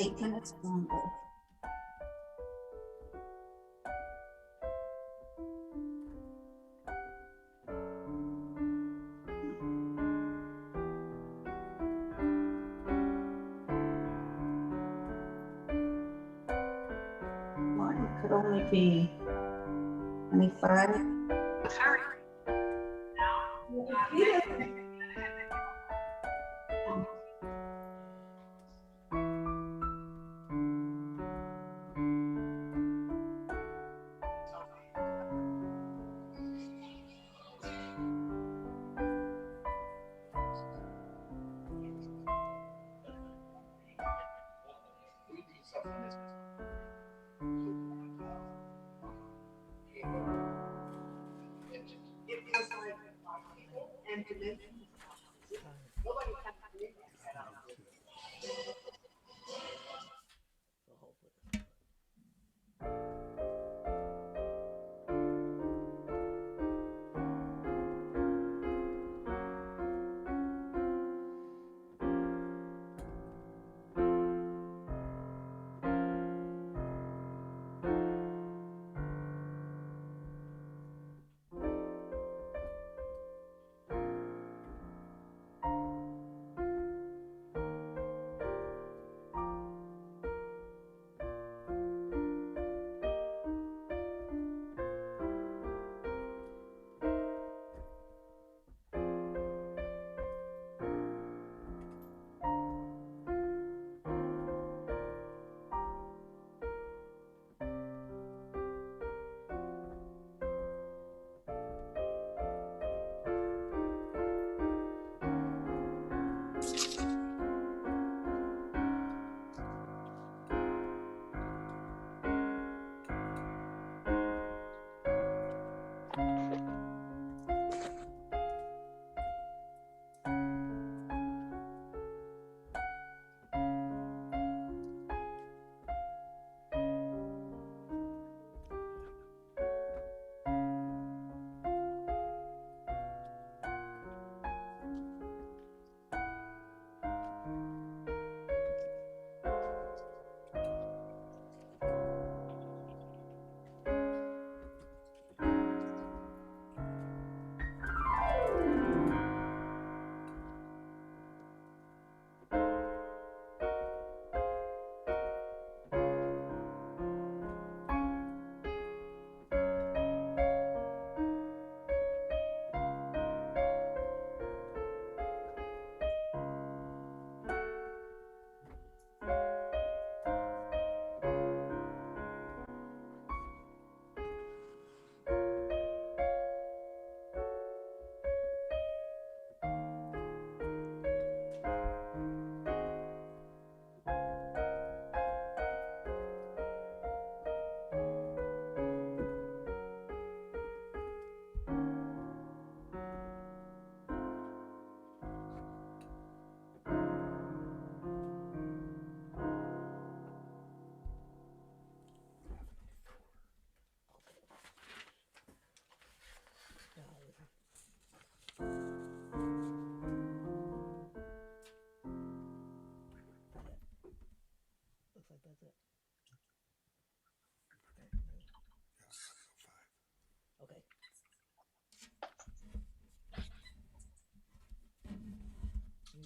8 minutes longer. Mine could only be 25. That's it. Okay.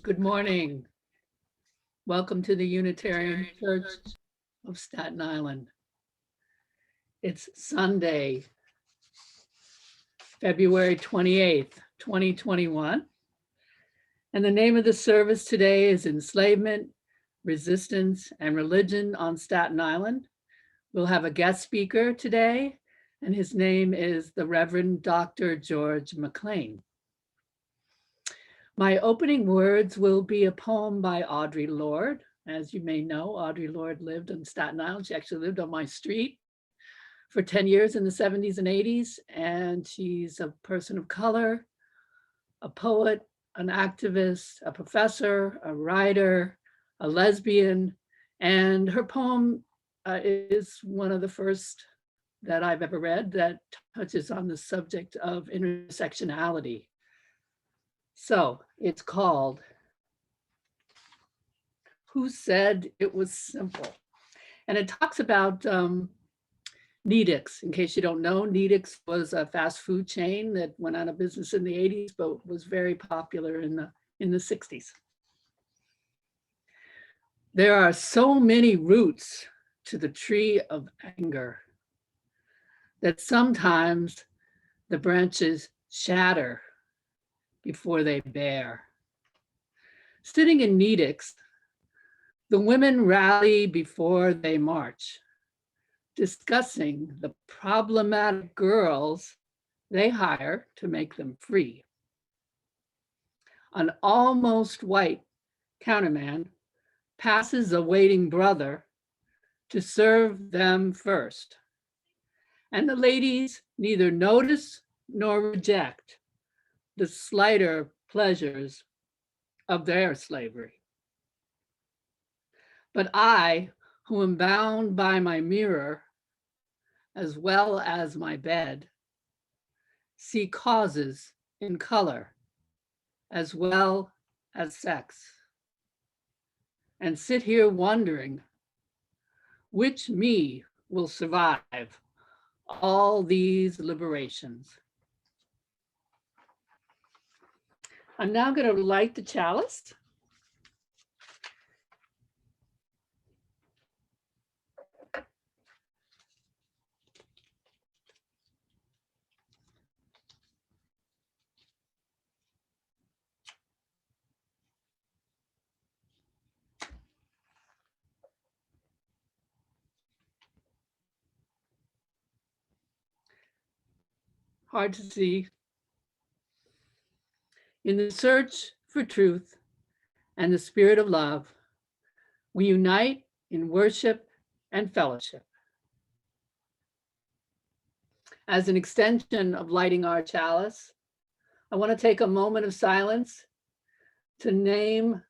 Good morning. Welcome to the Unitarian Church of Staten Island. It's Sunday, February 28th, 2021. And the name of the service today is Enslavement, Resistance, and Religion on Staten Island. We'll have a guest speaker today, and his name is the Reverend Dr. George McClain. My opening words will be a poem by Audre Lorde. As you may know, Audre Lorde lived on Staten Island. She actually lived on my street for 10 years in the 70s and 80s, and she's a person of color, a poet, an activist, a professor, a writer, a lesbian, and her poem is one of the first that I've ever read that touches on the subject of intersectionality. So it's called Who Said It Was Simple? And it talks about Needix. In case you don't know, Needix was a fast food chain that went out of business in the 80s, but was very popular in the 60s. There are so many roots to the tree of anger that sometimes the branches shatter before they bear. Sitting in Needix, the women rally before they march, discussing the problematic girls they hire to make them free. An almost white counterman passes a waiting brother to serve them first. And the ladies neither notice nor reject the slighter pleasures of their slavery. But I, who am bound by my mirror, as well as my bed, see causes in color, as well as sex, and sit here wondering which me will survive all these liberations. I'm now going to light the chalice. Hard to see. In the search for truth and the spirit of love, we unite in worship and fellowship. As an extension of lighting our chalice, I want to take a moment of silence to name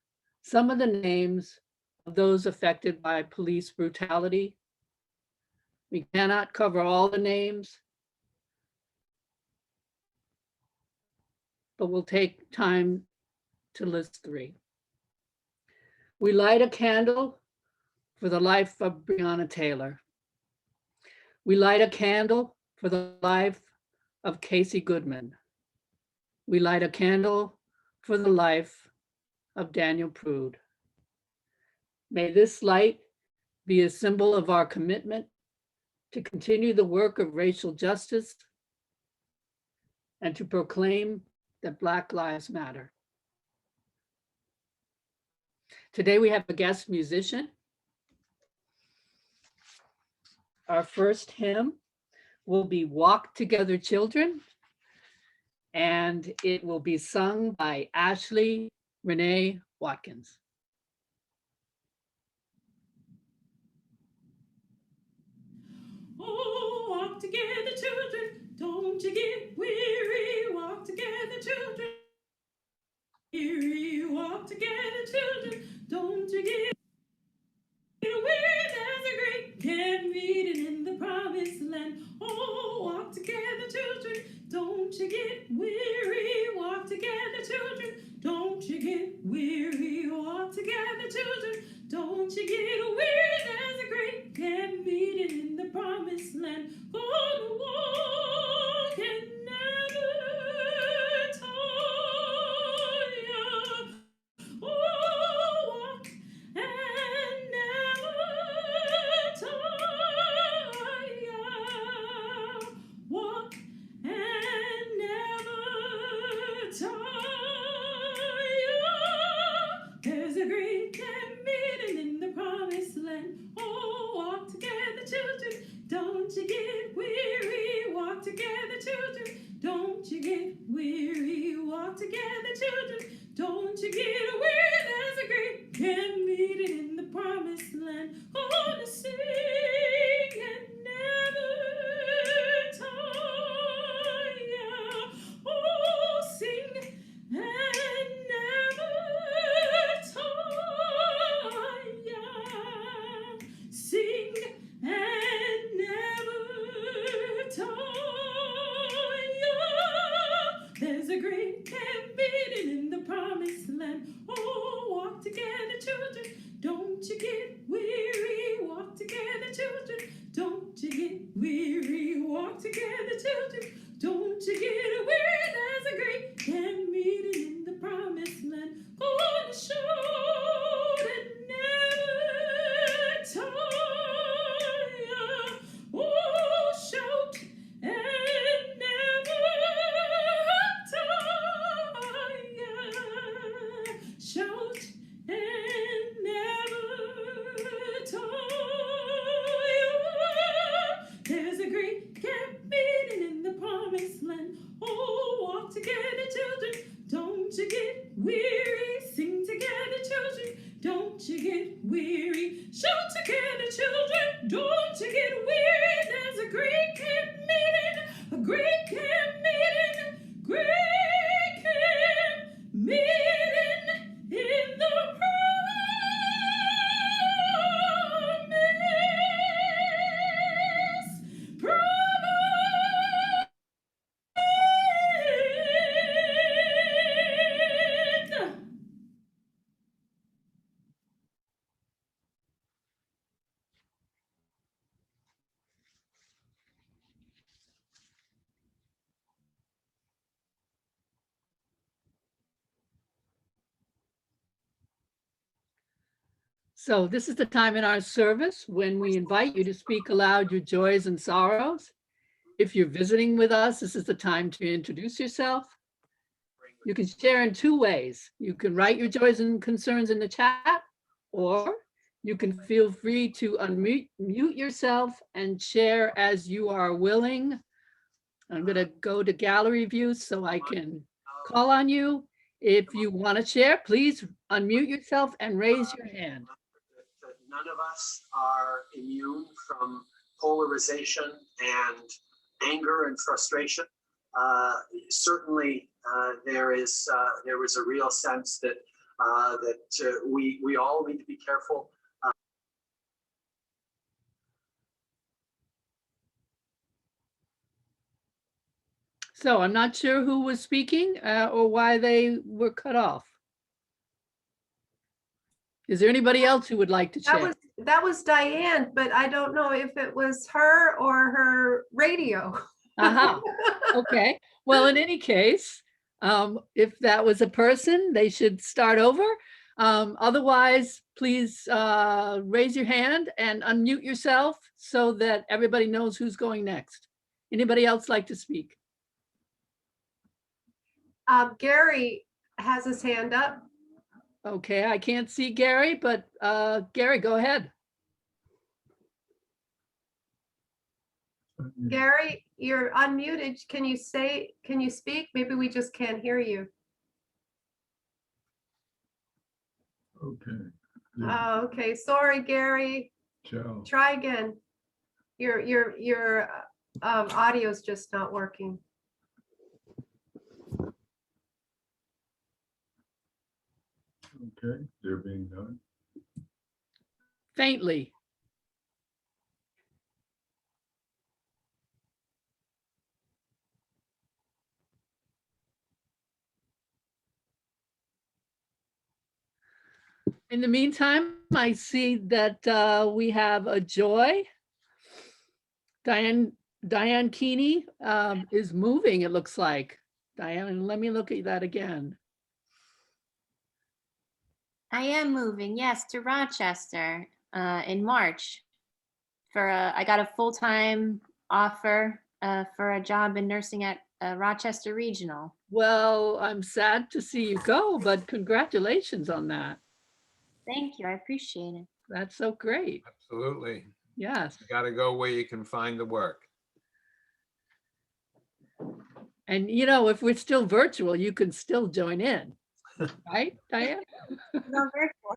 some of the names of those affected by police brutality. We cannot cover all the names, but we'll take time to list 3. We light a candle for the life of Breonna Taylor. We light a candle for the life of Casey Goodman. We light a candle for the life of Daniel Prude. May this light be a symbol of our commitment to continue the work of racial justice and to proclaim that Black Lives Matter. Today we have a guest musician. Our first hymn will be Walk Together Children, and it will be sung by Ashley Renee Watkins. Oh, walk together, children, don't you get weary. Walk together, children, weary. Walk together, children, don't you get weary. There's a great camp meeting in the promised land. Oh, walk together, children, don't you get weary. Walk together, children, don't you get weary. Walk together, children, don't you get weary. There's a great camp meeting in the promised land. Gonna walk and never tire. Oh, walk and never tire. Walk and never tire. walk together, children. Don't you get weary, there's a great camp meeting in the promised land. Oh, to sing and never tire. Oh, sing and never tire. Sing and never tire. There's a great camp meeting in the promised land. Oh, walk together, children. Don't you get weary. Walk together, children. Don't you get weary. Walk together, children. Don't you get weary. There's a great camp meeting in the promised land. On the shore and never tire. Oh, shout and never tire. Shout and never tire. There's a great camp meeting in the promised land. Oh, walk together, children. Don't you get weary. Sing together, children. Don't you get weary. Shout together, children. Don't you get weary. There's a great camp meeting. A great camp meeting. Great camp meeting in the So this is the time in our service when we invite you to speak aloud your joys and sorrows. If you're visiting with us, this is the time to introduce yourself. You can share in two ways. You can write your joys and concerns in the chat, or you can feel free to unmute yourself and share as you are willing. I'm going to go to gallery view so I can call on you. If you want to share, please unmute yourself and raise your hand. That none of us are immune from polarization and anger and frustration. Certainly, there was a real sense that we all need to be careful. So I'm not sure who was speaking or why they were cut off. Is there anybody else who would like to share? That was Diane, but I don't know if it was her or her radio. Okay. Well, in any case, if that was a person, they should start over. Otherwise, please raise your hand and unmute yourself so that everybody knows who's going next. Anybody else like to speak? Gary has his hand up. Okay, I can't see Gary, but Gary, go ahead. Gary, you're unmuted. Can you speak? Maybe we just can't hear you. Okay. Oh, okay. Sorry, Gary. Ciao. Try again. Your audio's just not working. Okay, they're being done. Faintly. In the meantime, I see that we have a Joy. Diane Keeney is moving, it looks like. Diane, let me look at that again. I am moving, yes, to Rochester in March. I got a full-time offer for a job in nursing at Rochester Regional. Well, I'm sad to see you go, but congratulations on that. Thank you, I appreciate it. That's so great. Absolutely. Yes. You got to go where you can find the work. And you know, if we're still virtual, you can still join in, right, Diane? No, very cool.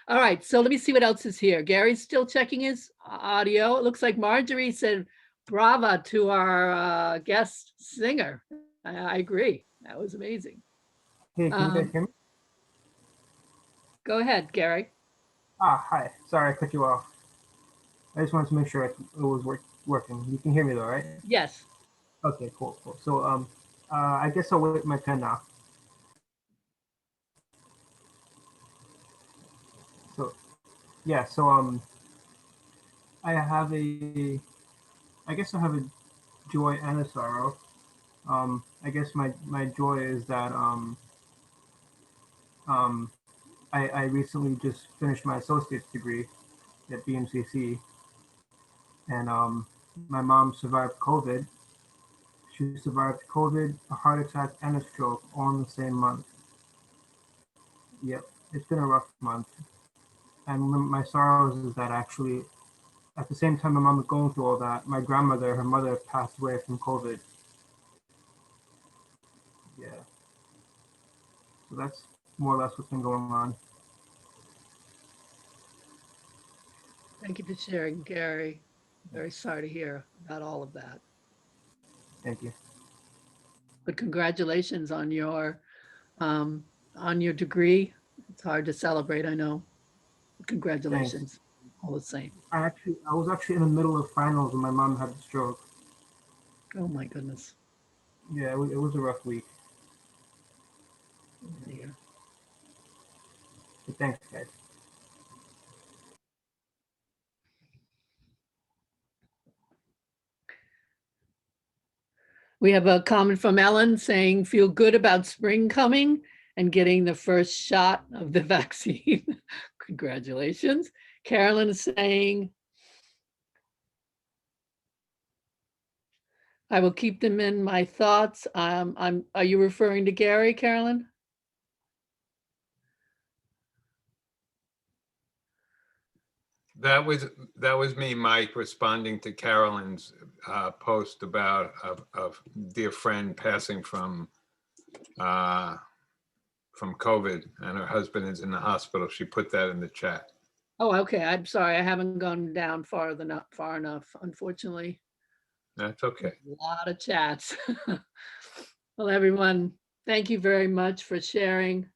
All right, so let me see what else is here. Gary's still checking his audio. It looks like Marjorie said brava to our guest singer. I agree. That was amazing. Hey, can you guys hear me? Go ahead, Gary. Hi. Sorry, I cut you off. I just wanted to make sure it was working. You can hear me though, right? Yes. Okay, cool. So, I guess I'll wait my pen now. So, yeah. So, I have I guess I have a joy and a sorrow. I guess my joy is that um, I recently just finished my associate's degree at BMCC, and my mom survived COVID. She survived COVID, a heart attack, and a stroke all in the same month. Yep, it's been a rough month. And my sorrows is that actually, at the same time my mom was going through all that, my grandmother, her mother, passed away from COVID. Yeah. So that's more or less what's been going on. Thank you for sharing, Gary. Very sorry to hear about all of that. Thank you. But congratulations on your degree. It's hard to celebrate, I know. Congratulations, all the same. I was actually in the middle of finals when my mom had the stroke. Oh my goodness. Yeah, it was a rough week. Yeah. But thanks, guys. We have a comment from Ellen saying, feel good about spring coming and getting the first shot of the vaccine. Congratulations. Carolyn is saying, I will keep them in my thoughts. Are you referring to Gary, Carolyn? That was me, Mike, responding to Carolyn's post about a dear friend passing from COVID, and her husband is in the hospital. She put that in the chat. Oh, okay. I'm sorry. I haven't gone down far enough, unfortunately. That's okay. A lot of chats. Well, everyone, thank you very much for sharing,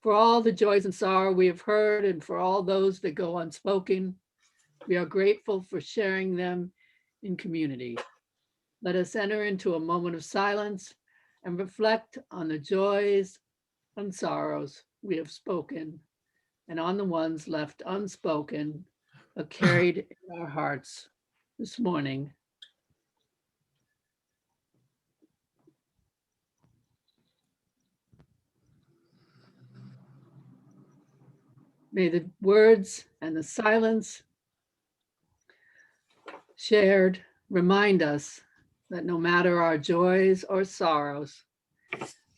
for all the joys and sorrow we have heard, and for all those that go unspoken. We are grateful for sharing them in community. Let us enter into a moment of silence and reflect on the joys and sorrows we have spoken, and on the ones left unspoken, but carried in our hearts this morning. May the words and the silence shared remind us that no matter our joys or sorrows,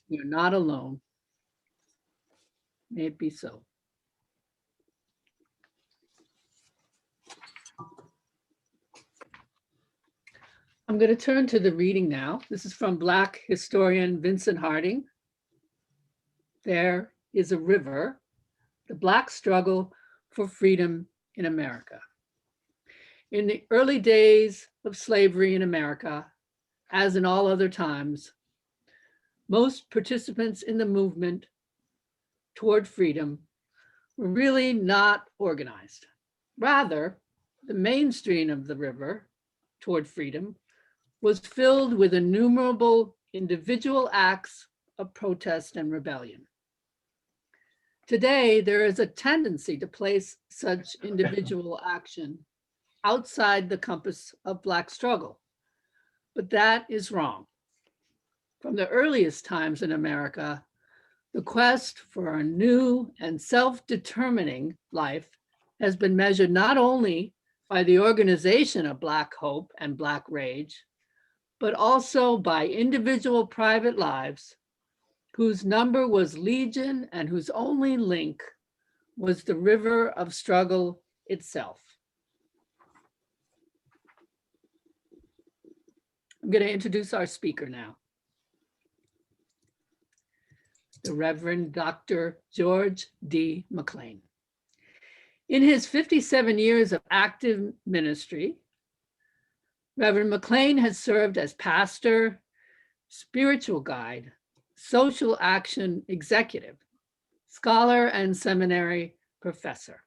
we are not alone. May it be so. I'm going to turn to the reading now. This is from Black historian Vincent Harding. There is a river, the Black struggle for freedom in America. In the early days of slavery in America, as in all other times, most participants in the movement toward freedom were really not organized. Rather, the mainstream of the river toward freedom was filled with innumerable individual acts of protest and rebellion. Today, there is a tendency to place such individual action outside the compass of Black struggle, but that is wrong. From the earliest times in America, the quest for a new and self-determining life has been measured not only by the organization of Black hope and Black rage, but also by individual private lives whose number was legion and whose only link was the river of struggle itself. I'm going to introduce our speaker now. The Reverend Dr. George D. McClain. In his 57 years of active ministry, Reverend McClain has served as pastor, spiritual guide, social action executive, scholar, and seminary professor.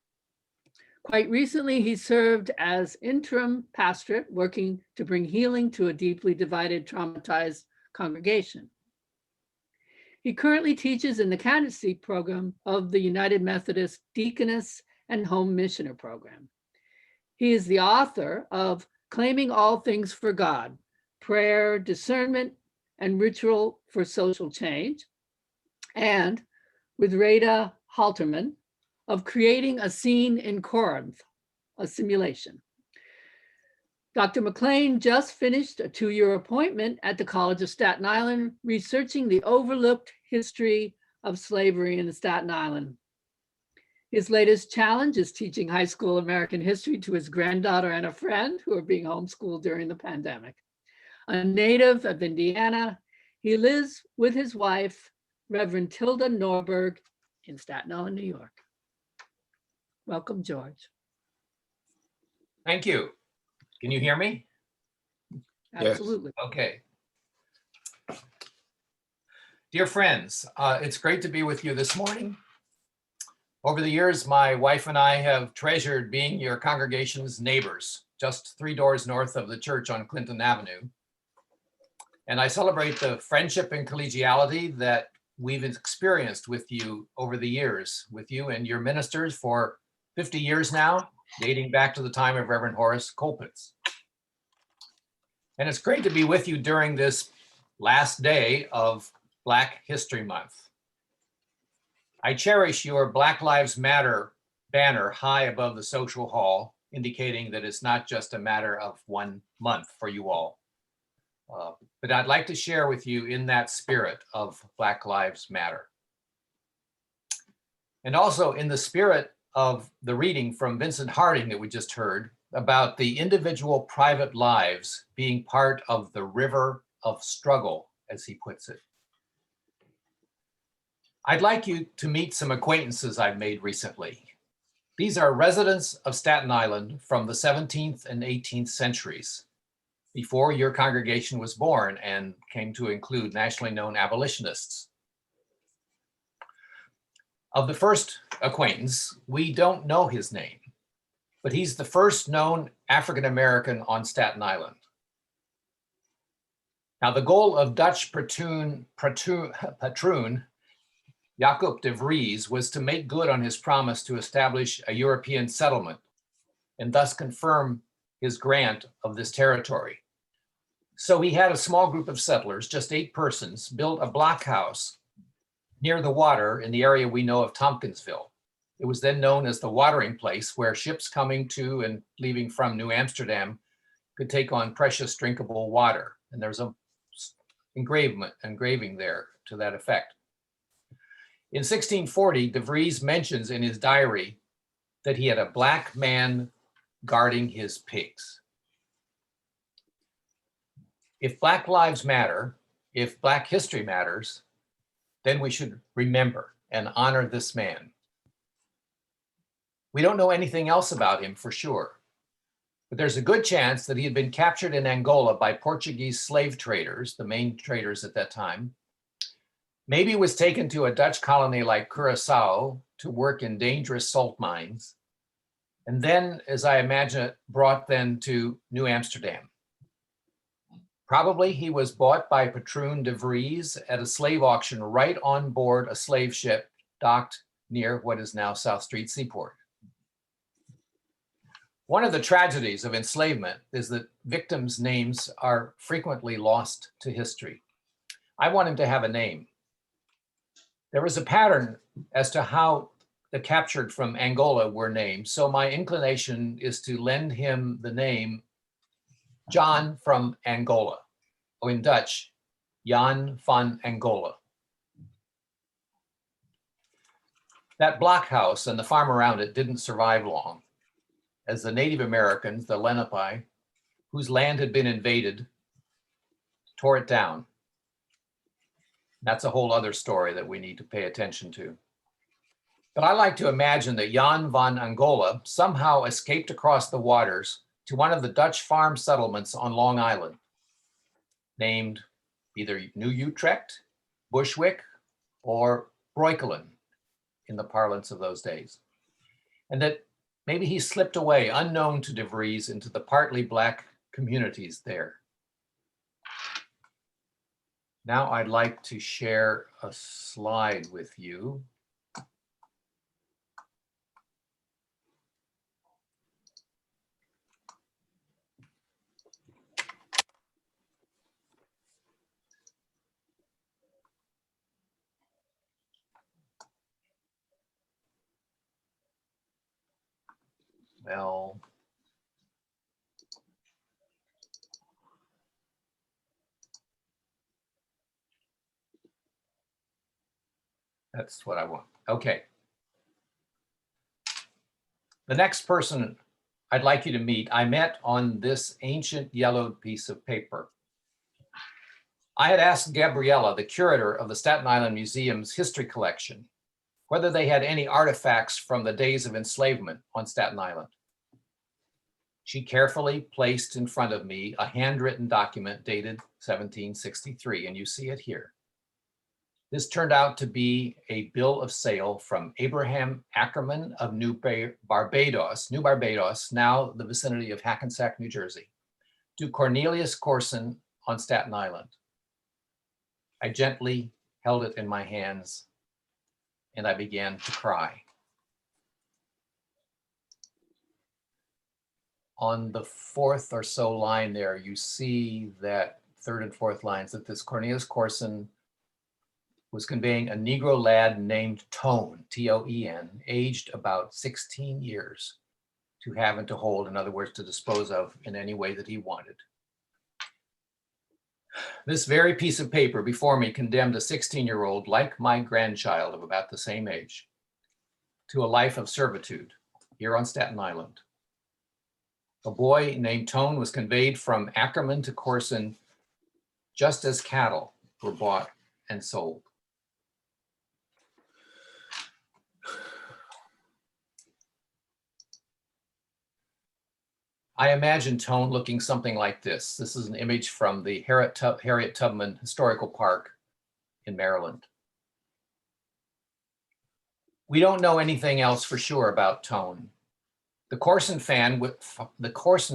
Quite recently, he served as interim pastorate, working to bring healing to a deeply divided, traumatized congregation. He currently teaches in the candidacy program of the United Methodist Deaconess and Home Missioner Program. He is the author of Claiming All Things for God, Prayer, Discernment, and Ritual for Social Change, and with Rada Halterman, of Creating a Scene in Corinth, a simulation. Dr. McClain just finished a 2-year appointment at the College of Staten Island, researching the overlooked history of slavery in Staten Island. His latest challenge is teaching high school American history to his granddaughter and a friend who are being homeschooled during the pandemic. A native of Indiana, he lives with his wife, Reverend Tilda Norberg, in Staten Island, New York. Welcome, George. Thank you. Can you hear me? Absolutely. Okay. Dear friends, it's great to be with you this morning. Over the years, my wife and I have treasured being your congregation's neighbors, just 3 doors north of the church on Clinton Avenue. And I celebrate the friendship and collegiality that we've experienced with you over the years, with you and your ministers for 50 years now, dating back to the time of Reverend Horace Colpitts. And it's great to be with you during this last day of Black History Month. I cherish your Black Lives Matter banner high above the social hall, indicating that it's not just a matter of 1 month for you all. But I'd like to share with you in that spirit of Black Lives Matter. And also in the spirit of the reading from Vincent Harding that we just heard about the individual private lives being part of the river of struggle, as he puts it. I'd like you to meet some acquaintances I've made recently. These are residents of Staten Island from the 17th and 18th centuries, before your congregation was born and came to include nationally known abolitionists. Of the first acquaintance, we don't know his name, but he's the first known African-American on Staten Island. Now, the goal of Dutch patroon Jacob de Vries was to make good on his promise to establish a European settlement and thus confirm his grant of this territory. So he had a small group of settlers, just 8 persons, build a blockhouse near the water in the area we know of Tompkinsville. It was then known as the watering place, where ships coming to and leaving from New Amsterdam could take on precious drinkable water. And there's a engraving there to that effect. In 1640, de Vries mentions in his diary that he had a black man guarding his pigs. If Black Lives Matter, if Black history matters, then we should remember and honor this man. We don't know anything else about him for sure, but there's a good chance that he had been captured in Angola by Portuguese slave traders, the main traders at that time. Maybe was taken to a Dutch colony like Curaçao to work in dangerous salt mines. And then, as I imagine it, brought then to New Amsterdam. Probably he was bought by Patroon de Vries at a slave auction right on board a slave ship docked near what is now South Street Seaport. One of the tragedies of enslavement is that victims' names are frequently lost to history. I want him to have a name. There was a pattern as to how the captured from Angola were named, so my inclination is to lend him the name John from Angola, or in Dutch, Jan van Angola. That blockhouse and the farm around it didn't survive long, as the Native Americans, the Lenape, whose land had been invaded, tore it down. That's a whole other story that we need to pay attention to. But I like to imagine that Jan van Angola somehow escaped across the waters to one of the Dutch farm settlements on Long Island, named either New Utrecht, Bushwick, or Breukelen in the parlance of those days. And that maybe he slipped away unknown to De Vries into the partly Black communities there. Now I'd like to share a slide with you. Well, that's what I want. Okay. The next person I'd like you to meet, I met on this ancient yellowed piece of paper. I had asked Gabriella, the curator of the Staten Island Museum's history collection, whether they had any artifacts from the days of enslavement on Staten Island. She carefully placed in front of me a handwritten document dated 1763, and you see it here. This turned out to be a bill of sale from Abraham Ackerman of New Barbados, now the vicinity of Hackensack, New Jersey, to Cornelius Corson on Staten Island. I gently held it in my hands and I began to cry. On the fourth or so line there, you see that third and fourth lines that this Cornelius Corson was conveying a Negro lad named Tone, T-O-E-N, aged about 16 years, to have and to hold, in other words, to dispose of in any way that he wanted. This very piece of paper before me condemned a 16-year-old, like my grandchild of about the same age, to a life of servitude here on Staten Island. A boy named Tone was conveyed from Ackerman to Corson just as cattle were bought and sold. I imagine Tone looking something like this. This is an image from the Harriet Tubman Historical Park in Maryland. We don't know anything else for sure about Tone. The Corson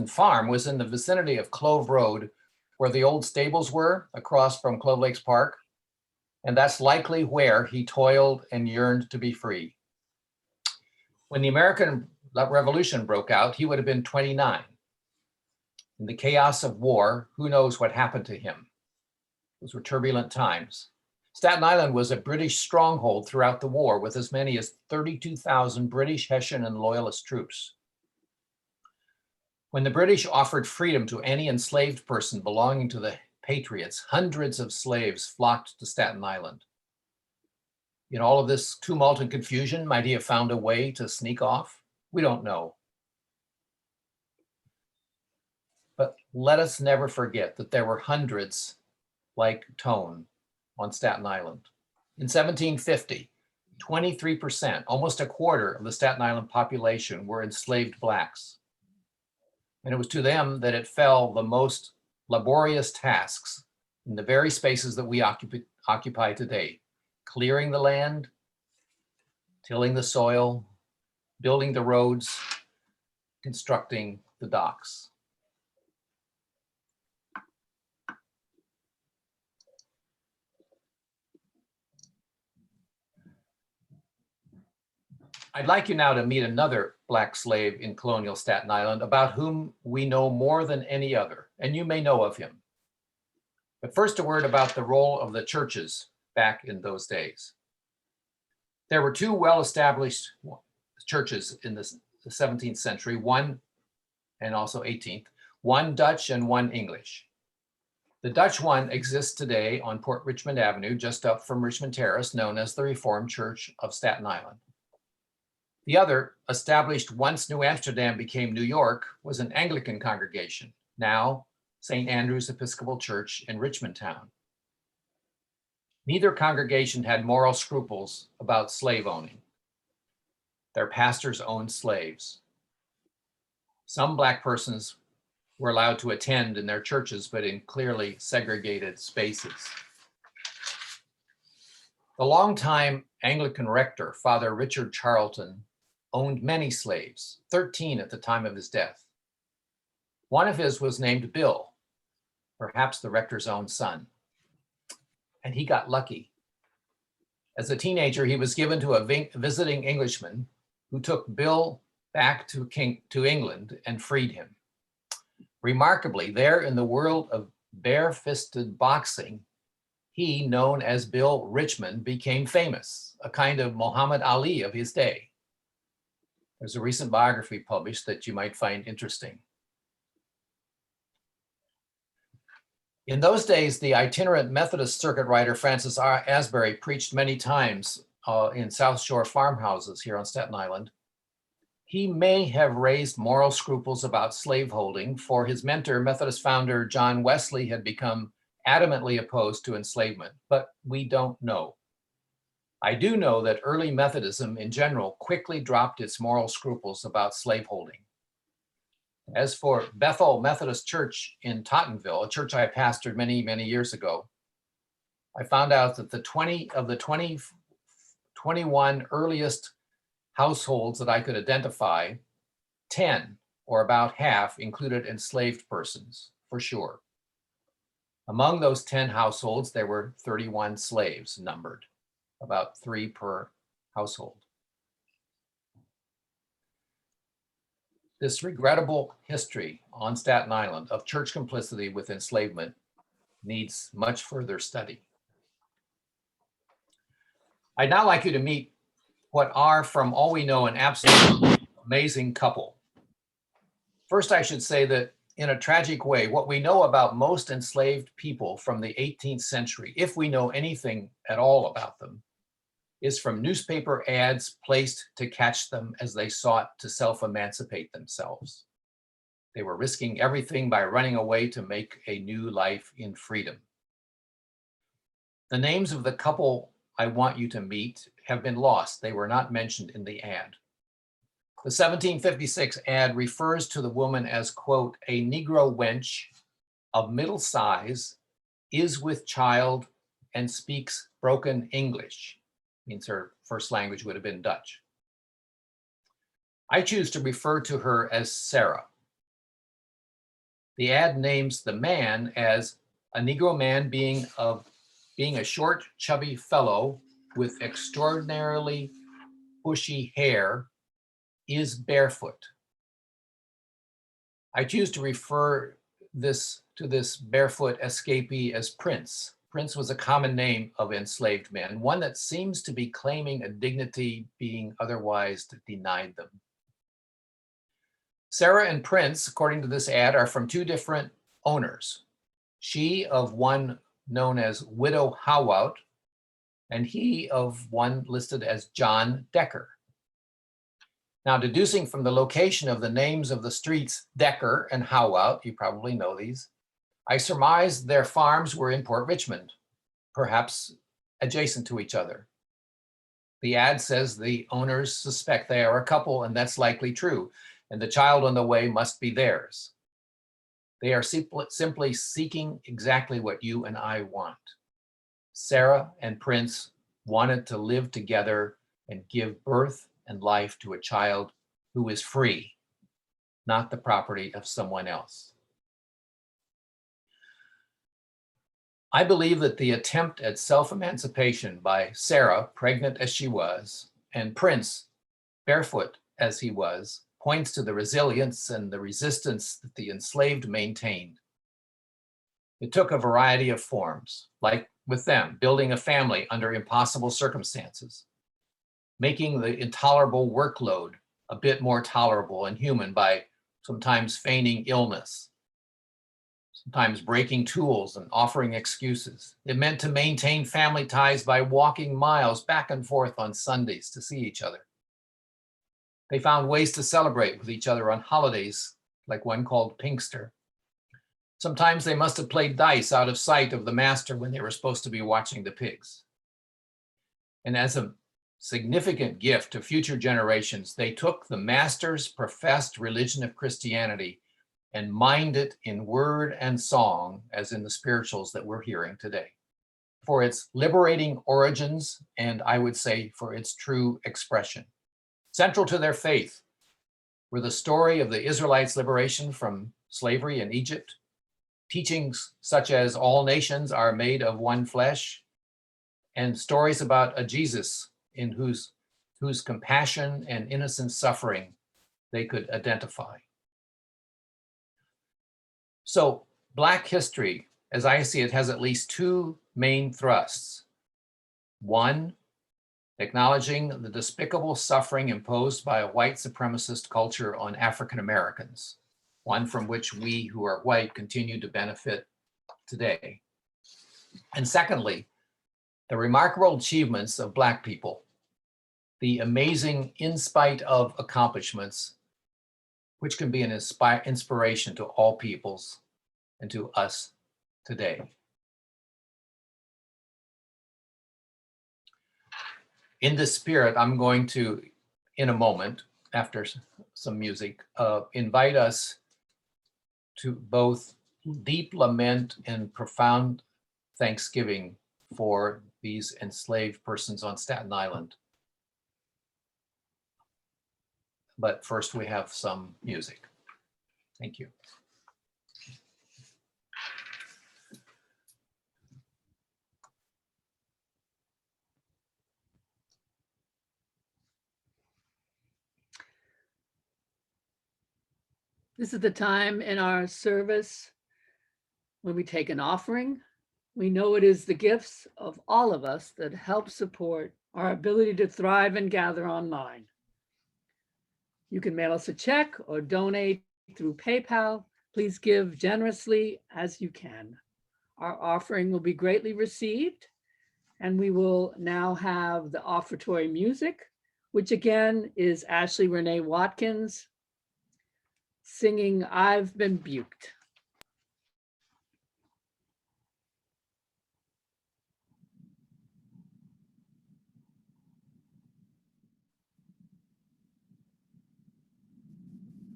farm was in the vicinity of Clove Road, where the old stables were, across from Clove Lakes Park, and that's likely where he toiled and yearned to be free. When the American Revolution broke out, he would have been 29. In the chaos of war, who knows what happened to him? Those were turbulent times. Staten Island was a British stronghold throughout the war, with as many as 32,000 British, Hessian, and Loyalist troops. When the British offered freedom to any enslaved person belonging to the Patriots, hundreds of slaves flocked to Staten Island. In all of this tumult and confusion, might he have found a way to sneak off? We don't know. But let us never forget that there were hundreds like Tone on Staten Island. In 1750, 23%, almost a quarter of the Staten Island population were enslaved Blacks. And it was to them that it fell the most laborious tasks in the very spaces that we occupy today: clearing the land, tilling the soil, building the roads, constructing the docks. I'd like you now to meet another Black slave in colonial Staten Island, about whom we know more than any other, and you may know of him. But first, a word about the role of the churches back in those days. There were two well-established churches in the 17th century, one, and also 18th, one Dutch and one English. The Dutch one exists today on Port Richmond Avenue, just up from Richmond Terrace, known as the Reformed Church of Staten Island. The other, established once New Amsterdam became New York, was an Anglican congregation, now St. Andrew's Episcopal Church in Richmond Town. Neither congregation had moral scruples about slave owning. Their pastors owned slaves. Some Black persons were allowed to attend in their churches, but in clearly segregated spaces. The longtime Anglican rector, Father Richard Charlton, owned many slaves, 13 at the time of his death. One of his was named Bill, perhaps the rector's own son. And he got lucky. As a teenager, he was given to a visiting Englishman who took Bill back to England and freed him. Remarkably, there in the world of bare-fisted boxing, he, known as Bill Richmond, became famous, a kind of Muhammad Ali of his day. There's a recent biography published that you might find interesting. In those days, the itinerant Methodist circuit rider Francis R. Asbury preached many times in South Shore farmhouses here on Staten Island. He may have raised moral scruples about slaveholding, for his mentor, Methodist founder John Wesley, had become adamantly opposed to enslavement, but we don't know. I do know that early Methodism in general quickly dropped its moral scruples about slaveholding. As for Bethel Methodist Church in Tottenville, a church I pastored many, many years ago, I found out that the 21 earliest households that I could identify, 10, or about half, included enslaved persons, for sure. Among those 10 households, there were 31 slaves numbered, about 3 per household. This regrettable history on Staten Island of church complicity with enslavement needs much further study. I'd now like you to meet what are, from all we know, an absolutely amazing couple. First, I should say that in a tragic way, what we know about most enslaved people from the 18th century, if we know anything at all about them, is from newspaper ads placed to catch them as they sought to self-emancipate themselves. They were risking everything by running away to make a new life in freedom. The names of the couple I want you to meet have been lost. They were not mentioned in the ad. The 1756 ad refers to the woman as, quote, a Negro wench of middle size, is with child, and speaks broken English. Means her first language would have been Dutch. I choose to refer to her as Sarah. The ad names the man as a Negro man being a short, chubby fellow with extraordinarily bushy hair, is barefoot. I choose to refer to this barefoot escapee as Prince. Prince was a common name of enslaved men, one that seems to be claiming a dignity being otherwise denied them. Sarah and Prince, according to this ad, are from 2 different owners. She of one known as Widow Howout, and he of one listed as John Decker. Now, deducing from the location of the names of the streets Decker and Howout, you probably know these, I surmised their farms were in Port Richmond, perhaps adjacent to each other. The ad says the owners suspect they are a couple, and that's likely true, and the child on the way must be theirs. They are simply seeking exactly what you and I want. Sarah and Prince wanted to live together and give birth and life to a child who is free, not the property of someone else. I believe that the attempt at self-emancipation by Sarah, pregnant as she was, and Prince, barefoot as he was, points to the resilience and the resistance that the enslaved maintained. It took a variety of forms, like with them, building a family under impossible circumstances, making the intolerable workload a bit more tolerable and human by sometimes feigning illness, sometimes breaking tools and offering excuses. It meant to maintain family ties by walking miles back and forth on Sundays to see each other. They found ways to celebrate with each other on holidays, like one called Pinkster. Sometimes they must have played dice out of sight of the master when they were supposed to be watching the pigs. And as a significant gift to future generations, they took the master's professed religion of Christianity and mined it in word and song, as in the spirituals that we're hearing today, for its liberating origins, and I would say for its true expression. Central to their faith were the story of the Israelites' liberation from slavery in Egypt, teachings such as all nations are made of one flesh, and stories about a Jesus in whose compassion and innocent suffering they could identify. So Black history, as I see it, has at least two main thrusts. One, acknowledging the despicable suffering imposed by a white supremacist culture on African Americans, one from which we who are white continue to benefit today. And secondly, the remarkable achievements of Black people, the amazing in spite of accomplishments, which can be an inspiration to all peoples and to us today. In this spirit, I'm going to, in a moment, after some music, invite us to both deep lament and profound thanksgiving for these enslaved persons on Staten Island. But first we have some music. Thank you. This is the time in our service when we take an offering. We know it is the gifts of all of us that help support our ability to thrive and gather online. You can mail us a check or donate through PayPal. Please give generously as you can. Our offering will be greatly received, and we will now have the offertory music, which again is Ashley Renee Watkins singing "I've Been Buked."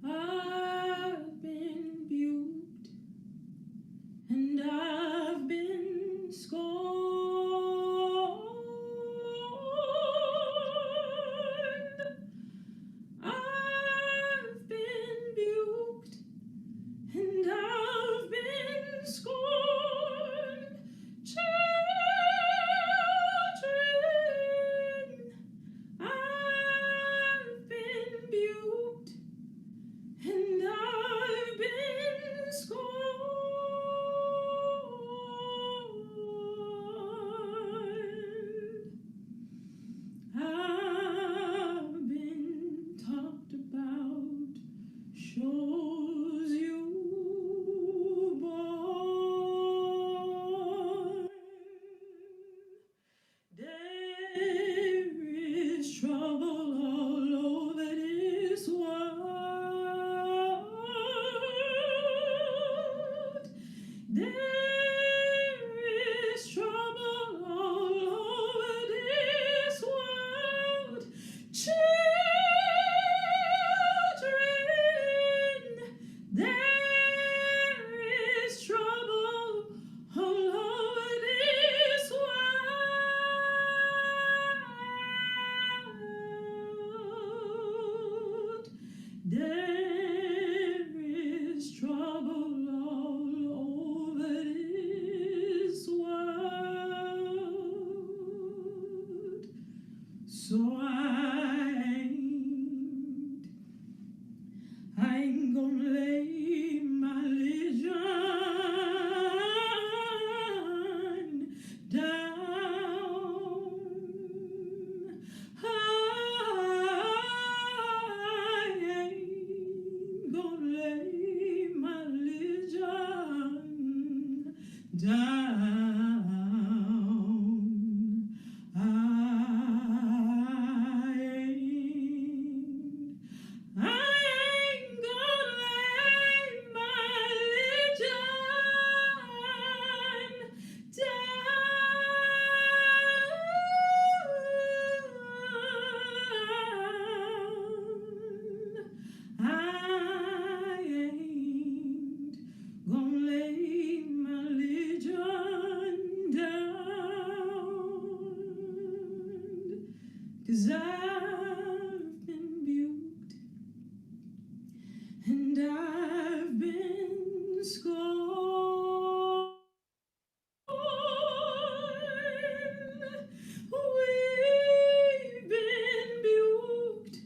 I've been buked and I've been scorned. I've been buked and I've been scorned. Children, I've been buked and I've been scorned. I've been talked about, shows you born. There is trouble all over this world. There is trouble all over this world. Children, there is trouble all over this world. There is trouble all over this world. So I ain't gonna lay my religion down. I ain't gonna lay my religion down. I ain't gonna lay my religion 'cause I've been buked and I've been scorned. We've been buked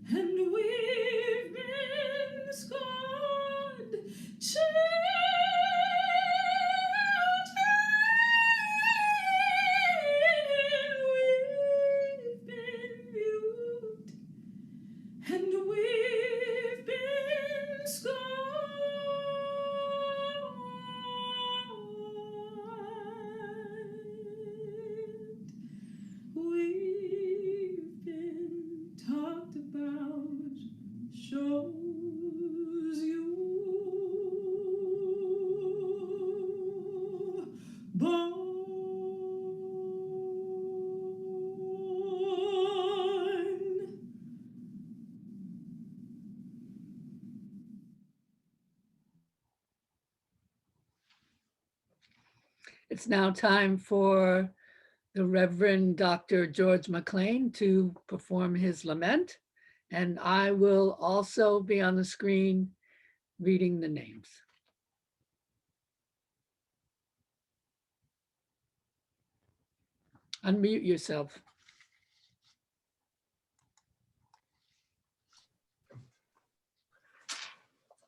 and we've been scorned. We've been buked and we've been scorned. We've been talked about, shows you born. It's now time for the Reverend Dr. George McClain to perform his lament. And I will also be on the screen reading the names. Unmute yourself.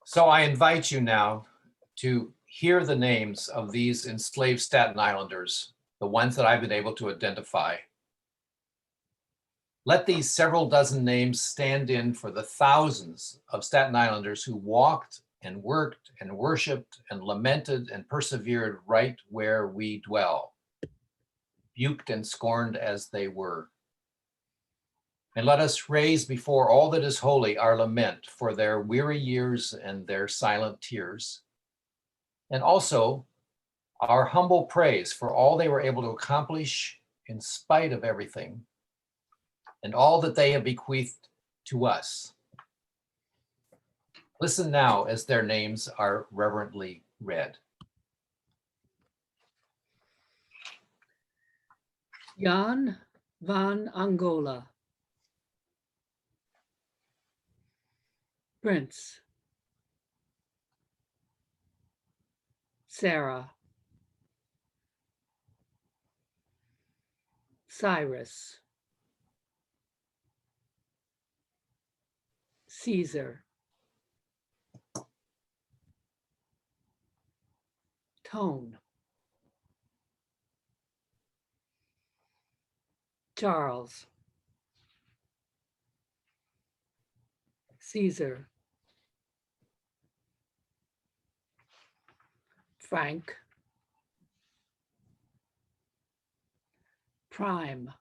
So I invite you now to hear the names of these enslaved Staten Islanders, the ones that I've been able to identify. Let these several dozen names stand in for the thousands of Staten Islanders who walked and worked and worshiped and lamented and persevered right where we dwell, buked and scorned as they were. And let us raise before all that is holy our lament for their weary years and their silent tears. And also our humble praise for all they were able to accomplish in spite of everything, and all that they have bequeathed to us. Listen now as their names are reverently read. Jan van Angola. Prince. Sarah. Cyrus. Caesar. Tone. Charles. Caesar. Frank. Prime.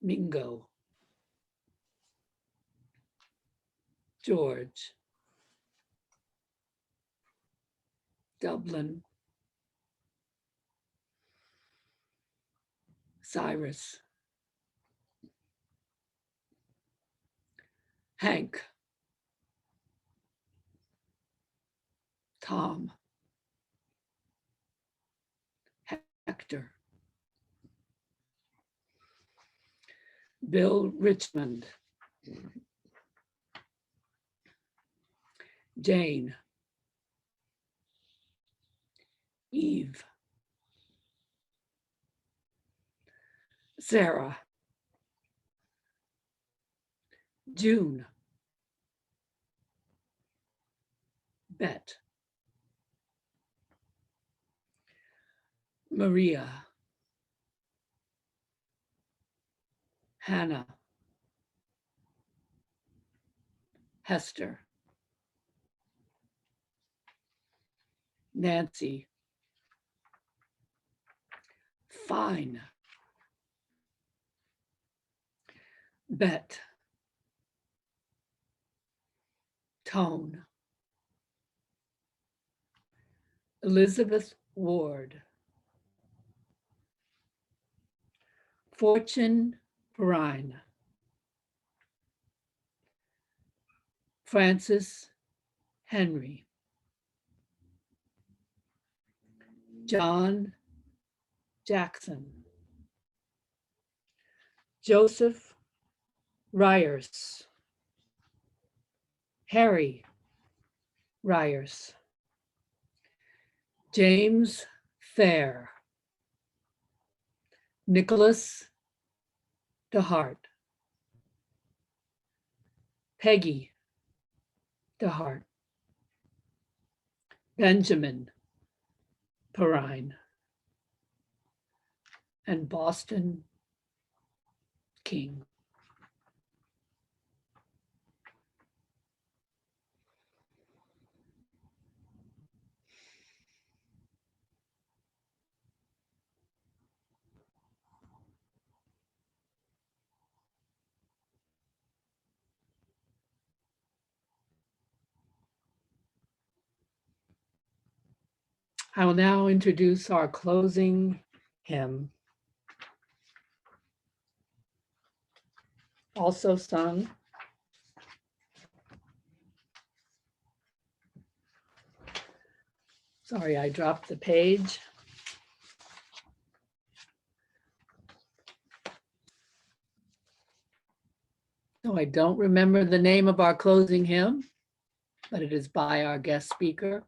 Mingo. George. Dublin. Cyrus. Hank. Tom. Hector. Bill Richmond. Jane. Eve. Sarah. June. Bet. Maria. Hannah. Hester. Nancy. Fine. Bet. Tone. Elizabeth Ward. Fortune Perrine. Francis Henry. John Jackson, Joseph Ryers, Harry Ryers, James Fair, Nicholas DeHart, Peggy DeHart, Benjamin Perrine, and Boston King. I will now introduce our closing hymn, also sung Sorry, I dropped the page. So I don't remember the name of our closing hymn, but it is by our guest speaker.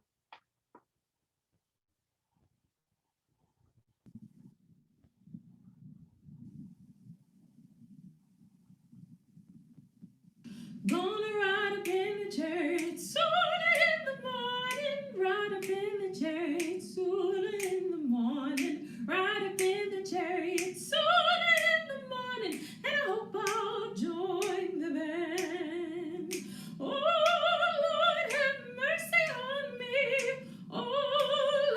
Gonna ride up in the church sooner in the morning, ride up in the church sooner in the morning, ride up in the chariot sooner in the morning, and I hope I'll join the band. Oh Lord, have mercy on me. Oh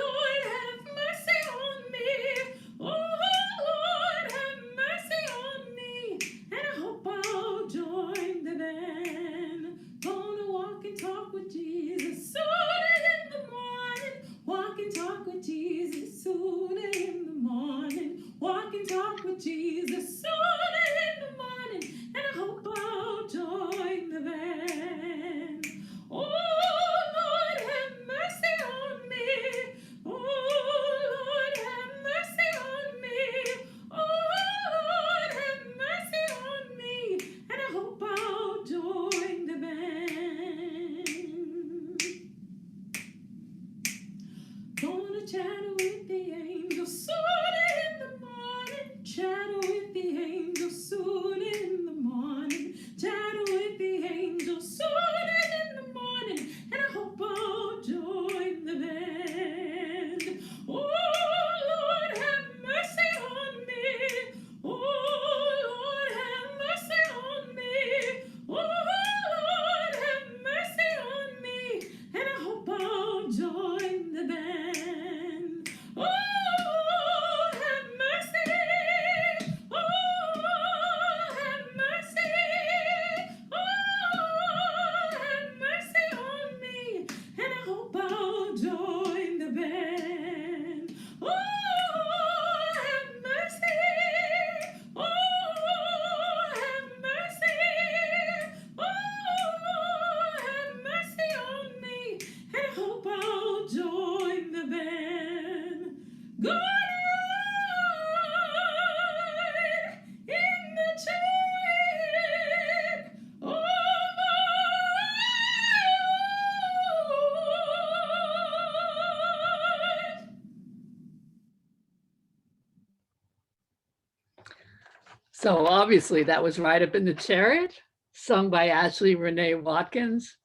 Lord, have mercy on me. Oh Lord, have mercy on me, and I hope I'll join the band. Gonna walk and talk with Jesus sooner in the morning. Walk and talk with Jesus sooner in the morning. Walk and talk with Jesus sooner in the morning, and I hope I'll join the band. Oh Lord, have mercy on me. Oh Lord, have mercy on me. Oh Lord, have mercy on me, and I hope I'll join the band. Gonna chat with the angels sooner in the morning. Chat with the angels sooner in the morning. Chat with the angels sooner in the morning, and I hope I'll join the band. Oh Lord, have mercy on me. Oh Lord, have mercy on me. Oh Lord, have mercy on me, and I hope I'll join the band. Oh, have mercy. Oh, have mercy. Oh, have mercy on me, and I hope I'll join the band. Oh, have mercy. Oh, have mercy. Oh, have mercy on me, and I hope I'll join the band. Good ride in the chariot. Oh, my Lord. So obviously that was Ride Up in the Chariot, sung by Ashley Renee Watkins.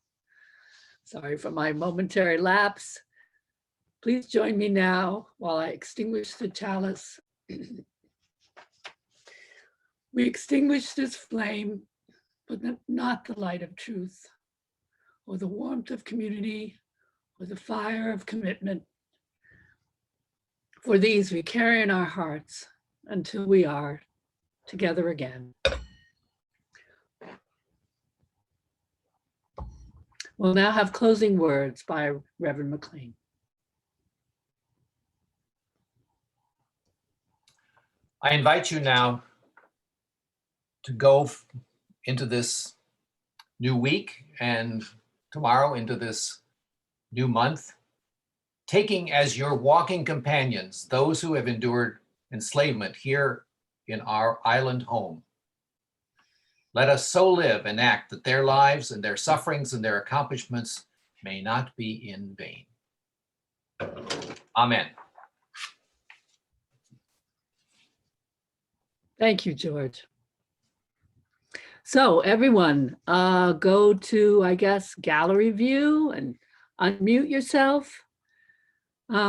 Sorry for my momentary lapse. Please join me now while I extinguish the chalice. We extinguish this flame, but not the light of truth, or the warmth of community, or the fire of commitment. For these we carry in our hearts until we are together again. We'll now have closing words by Reverend McClain. I invite you now to go into this new week and tomorrow into this new month, taking as your walking companions those who have endured enslavement here in our island home. Let us so live and act that their lives and their sufferings and their accomplishments may not be in vain. Amen. Thank you, George. So everyone, go to, I guess, gallery view and unmute yourself.